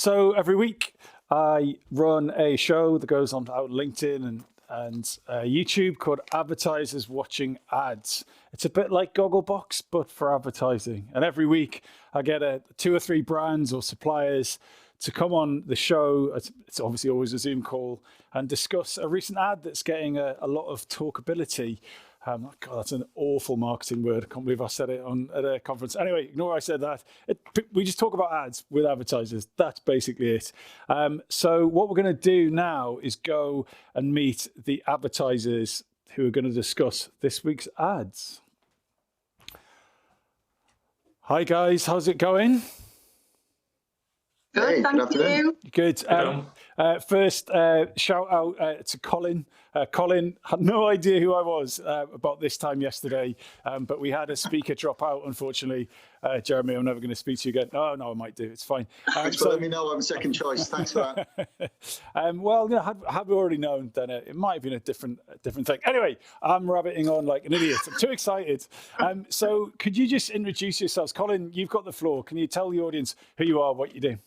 So every week I run a show that goes on out LinkedIn and YouTube called Advertisers Watching Ads. It's a bit like Gogglebox, but for advertising. And every week I get 2 or 3 brands or suppliers to come on the show. It's obviously always a Zoom call, and discuss a recent ad that's getting a lot of talkability. God, that's an awful marketing word. I can't believe I said it at a conference. Anyway, ignore I said that. We just talk about ads with advertisers. That's basically it. So what we're going to do now is go and meet the advertisers who are going to discuss this week's ads. Hi, guys. How's it going? Good, thank you. Good. First, shout out to Colin. Colin had no idea who I was about this time yesterday, but we had a speaker drop out, unfortunately. Jeremy, I'm never going to speak to you again. No, I might do. It's fine. Thanks for letting me know I'm second choice. Thanks for that. Well, had we already known, then it might have been a different thing. Anyway, I'm rabbiting on like an idiot. I'm too excited. So could you just introduce yourselves? Colin, you've got the floor. Can you tell the audience who you are, what you do?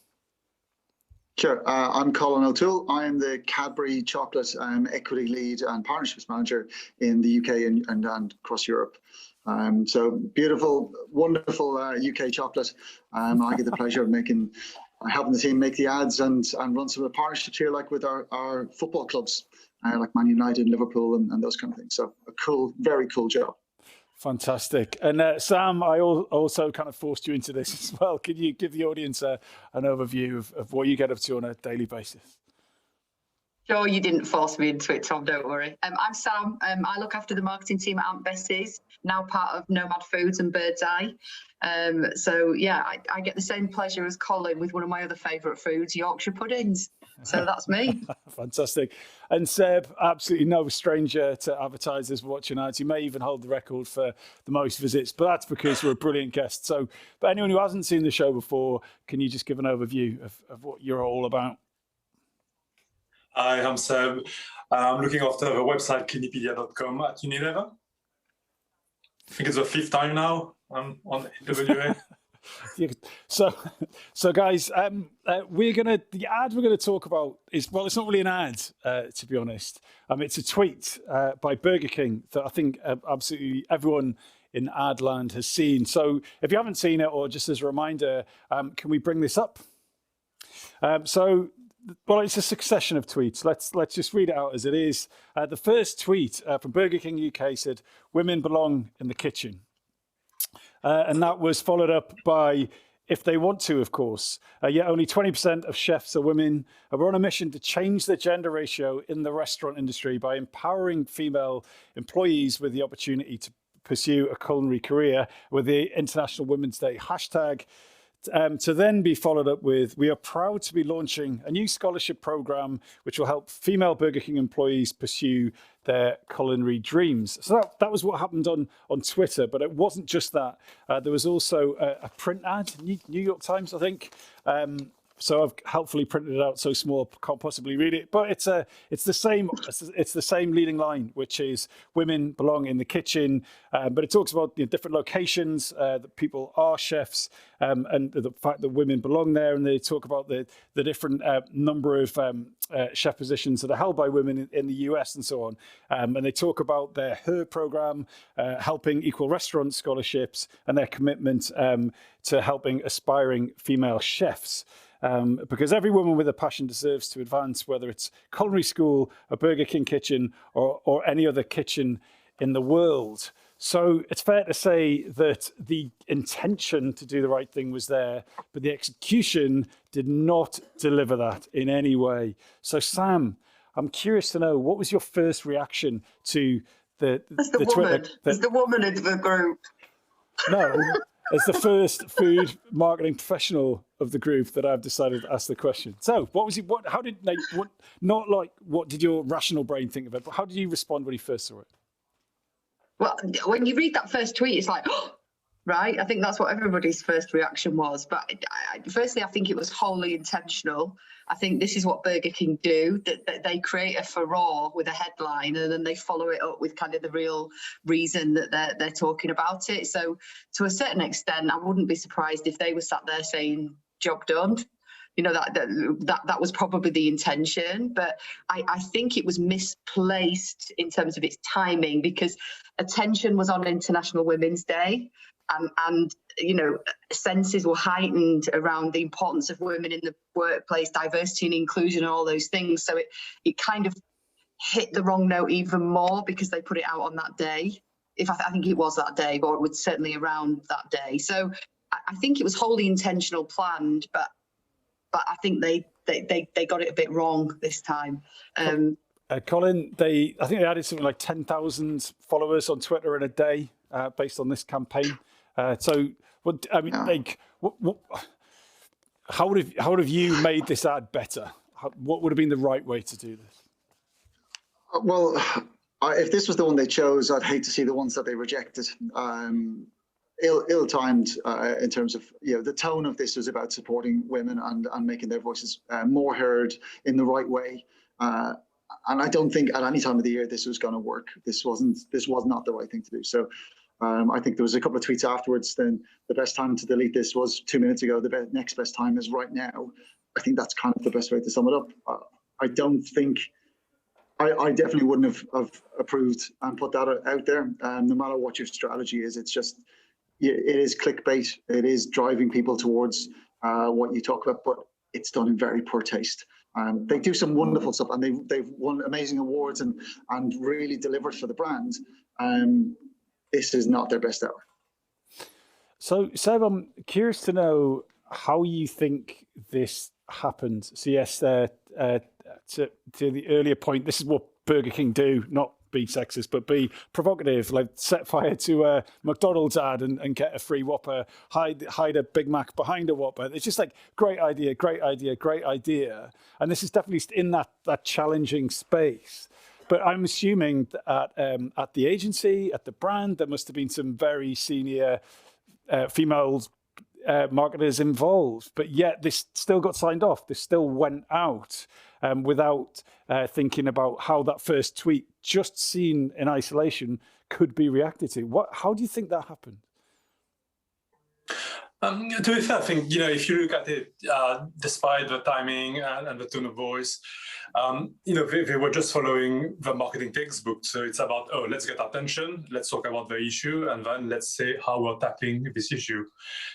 Sure. I'm Colin O'Toole. I'm the Cadbury Chocolate Equity Lead and Partnerships Manager in the UK and across Europe. So beautiful, wonderful UK chocolate. I get the pleasure of helping the team make the ads and run some of the partnerships here, like with our football clubs, like Man United, Liverpool, and those kind of things. So a cool, very cool job. Fantastic. And Sam, I also kind of forced you into this as well. Can you give the audience an overview of what you get up to on a daily basis? Sure, you didn't force me into it, Tom, don't worry. I'm Sam. I look after the marketing team at Aunt Bessie's, now part of Nomad Foods and Bird's Eye. So, yeah, I get the same pleasure as Colin with one of my other favourite foods, Yorkshire puddings. So that's me. Fantastic. And Seb, absolutely no stranger to advertisers watching ads. You may even hold the record for the most visits, but that's because you're a brilliant guest. So, but anyone who hasn't seen the show before, can you just give an overview of what you're all about? Hi, I'm Seb. I'm looking after the website clinipedia.com at Unilever. I think it's the 5th time now I'm on AWA. So guys, the ad we're gonna talk about is, well, it's not really an ad, to be honest. It's a tweet by Burger King that I think absolutely everyone in ad land has seen. So if you haven't seen it, or just as a reminder, can we bring this up? Well, it's a succession of tweets. Let's just read it out as it is. The first tweet from Burger King UK said, "Women belong in the kitchen." And that was followed up by, "If they want to, of course. Yet only 20% of chefs are women. We're on a mission to change the gender ratio in the restaurant industry by empowering female employees with the opportunity to pursue a culinary career with the International Women's Day hashtag." To then be followed up with, "We are proud to be launching a new scholarship program which will help female Burger King employees pursue their culinary dreams." So that was what happened on Twitter, but it wasn't just that. There was also a print ad, New York Times, I think. So I've helpfully printed it out so small I can't possibly read it, but it's the same leading line, which is women belong in the kitchen. But it talks about different locations that people are chefs, and the fact that women belong there, and they talk about the different number of chef positions that are held by women in the US and so on. And they talk about their HER program, helping equal restaurant scholarships, and their commitment to helping aspiring female chefs. Because every woman with a passion deserves to advance, whether it's culinary school, a Burger King kitchen, or any other kitchen in the world. So it's fair to say that the intention to do the right thing was there, but the execution did not deliver that in any way. So Sam, I'm curious to know, what was your first reaction to the woman. It's the woman in the group. No. As the first food marketing professional of the group, that I've decided to ask the question. So, what did your rational brain think of it, but how did you respond when you first saw it? Well, when you read that first tweet, it's like, oh, right? I think that's what everybody's first reaction was. But firstly, I think it was wholly intentional. I think this is what Burger King do, that they create a furore with a headline, and then they follow it up with kind of the real reason that they're talking about it. So to a certain extent, I wouldn't be surprised if they were sat there saying, "Job done." that was probably the intention, but I think it was misplaced in terms of its timing, because attention was on International Women's Day, and senses were heightened around the importance of women in the workplace, diversity and inclusion, and all those things. So it kind of hit the wrong note even more because they put it out on that day. I think it was that day, or it was certainly around that day. So I think it was wholly intentional, planned, but I think they got it a bit wrong this time. Colin, I think they added something like 10,000 followers on Twitter in a day based on this campaign. So, what I mean, how would have you made this ad better? What would have been the right way to do this? Well, if this was the one they chose, I'd hate to see the ones that they rejected. Ill-timed in terms of, the tone of this was about supporting women and making their voices more heard in the right way. And I don't think at any time of the year this was going to work. This was not the right thing to do. So I think there was a couple of tweets afterwards. Then the best time to delete this was 2 minutes ago. The next best time is right now. I think that's kind of the best way to sum it up. I don't think. I definitely wouldn't have approved and put that out there. No matter what your strategy is, it is clickbait. It is driving people towards what you talk about, but it's done in very poor taste. They do some wonderful stuff, and they've won amazing awards and really delivered for the brand. This is not their best hour. So, Seb, I'm curious to know how you think this happened. So, yes, to the earlier point, this is what Burger King do, not be sexist, but be provocative, like set fire to a McDonald's ad and get a free Whopper, hide a Big Mac behind a Whopper. It's just like great idea. And this is definitely in that challenging space. But I'm assuming that at the agency, at the brand, there must have been some very senior female marketers involved, but yet this still got signed off. This still went out without thinking about how that first tweet, just seen in isolation, could be reacted to. How do you think that happened? To be fair, I think, if you look at it, despite the timing and the tone of voice, they were just following the marketing textbook. So it's about, let's get attention, let's talk about the issue, and then let's say how we're tackling this issue.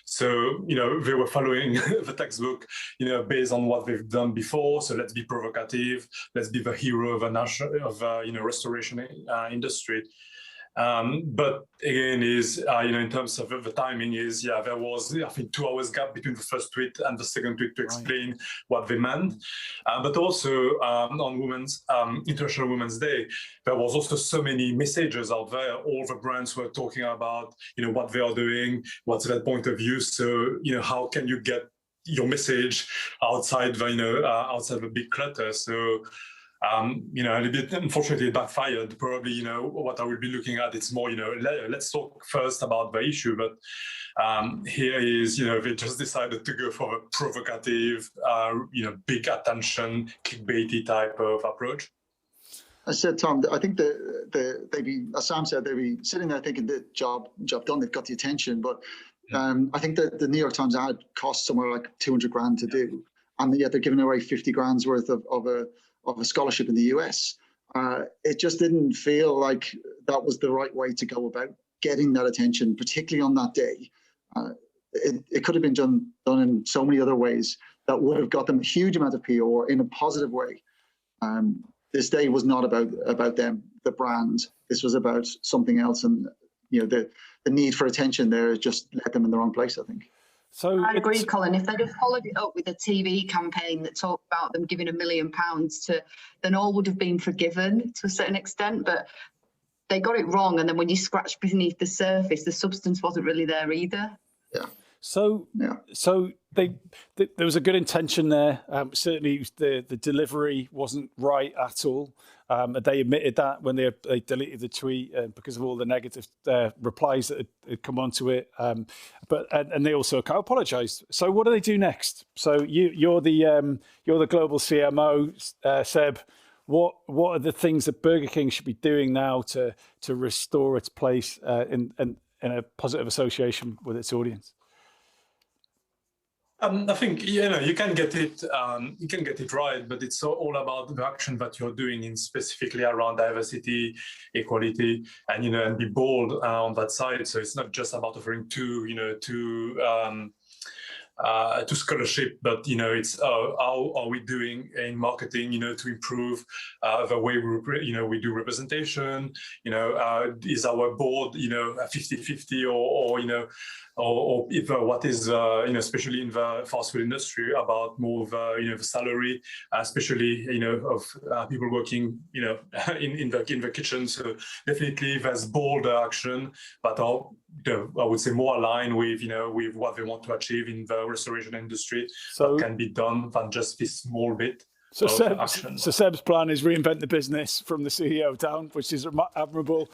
So, they were following the textbook, based on what they've done before. So let's be provocative, let's be the hero of the restoration industry. But again, in terms of the timing there was, I think, 2 hours gap between the first tweet and the second tweet to explain what they meant. But also on International Women's Day, there was also so many messages out there. All the brands were talking about, what they are doing, what's their point of view. So, how can you get your message outside the big clutter? So, a little bit, unfortunately, it backfired. Probably, what I will be looking at, it's more, let's talk first about the issue. But here is, they just decided to go for a provocative, big attention, clickbaity type of approach. I said, Tom, I think they'd be, as Sam said, they'd be sitting there thinking the job done, they've got the attention. But I think that the New York Times ad cost somewhere like 200 grand to do. And yet they're giving away 50 grand's worth of a scholarship in the US. It just didn't feel like that was the right way to go about getting that attention, particularly on that day. It could have been done in so many other ways that would have got them a huge amount of PR in a positive way. This day was not about them, the brand. This was about something else, and the need for attention there just led them in the wrong place, I think. So I agree, Colin. If they'd have followed it up with a TV campaign that talked about them giving £1 million then all would have been forgiven to a certain extent. But they got it wrong, and then when you scratch beneath the surface, the substance wasn't really there either. Yeah. So there was a good intention there. Certainly, the delivery wasn't right at all. They admitted that when they deleted the tweet because of all the negative replies that had come onto it. But they also apologized. So what do they do next? So you're the global CMO, Seb. What are the things that Burger King should be doing now to restore its place in a positive association with its audience? I think you can get it right, but it's all about the action that you're doing in specifically around diversity, equality, and be bold on that side. So it's not just about offering to scholarship, but it's how are we doing in marketing, to improve the way we do representation. Is our board 50-50 or if what is especially in the fast food industry about more of the salary, especially of people working in the kitchen. So definitely there's bolder action, but I would say more aligned with with what they want to achieve in the restoration industry. So that can be done than just this small bit. So Seb's plan is reinvent the business from the CEO down, which is admirable.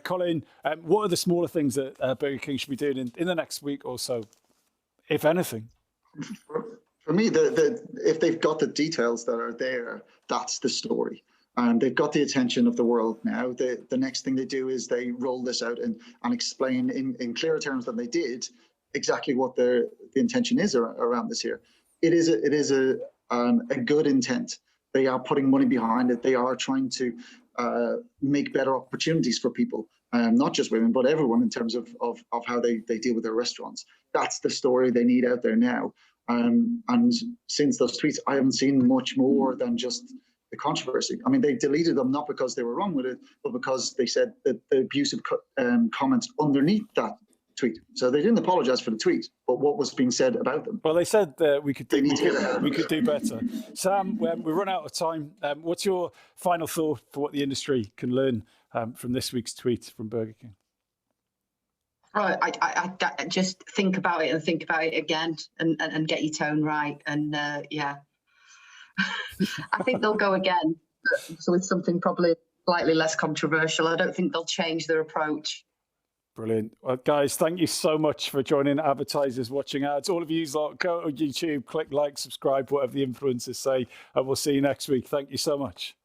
Colin, what are the smaller things that Burger King should be doing in the next week or so, if anything? For me, if they've got the details that are there, that's the story. And they've got the attention of the world now. The next thing they do is they roll this out and explain in clearer terms than they did exactly what the intention is around this here. It is a good intent. They are putting money behind it. They are trying to make better opportunities for people, not just women, but everyone in terms of how they deal with their restaurants. That's the story they need out there now. And since those tweets, I haven't seen much more than just the controversy. I mean, they deleted them not because they were wrong with it, but because they said that the abusive comments underneath that tweet. So they didn't apologize for the tweet, but what was being said about them. Well, they said that we could do better. Sam, we run out of time. What's your final thought for what the industry can learn from this week's tweet from Burger King? I just think about it and think about it again and get your tone right. And I think they'll go again, but so with something probably slightly less controversial. I don't think they'll change their approach. Brilliant. Well, guys, thank you so much for joining Advertisers Watching Ads. All of you, go on YouTube, click like, subscribe, whatever the influencers say, and we'll see you next week. Thank you so much.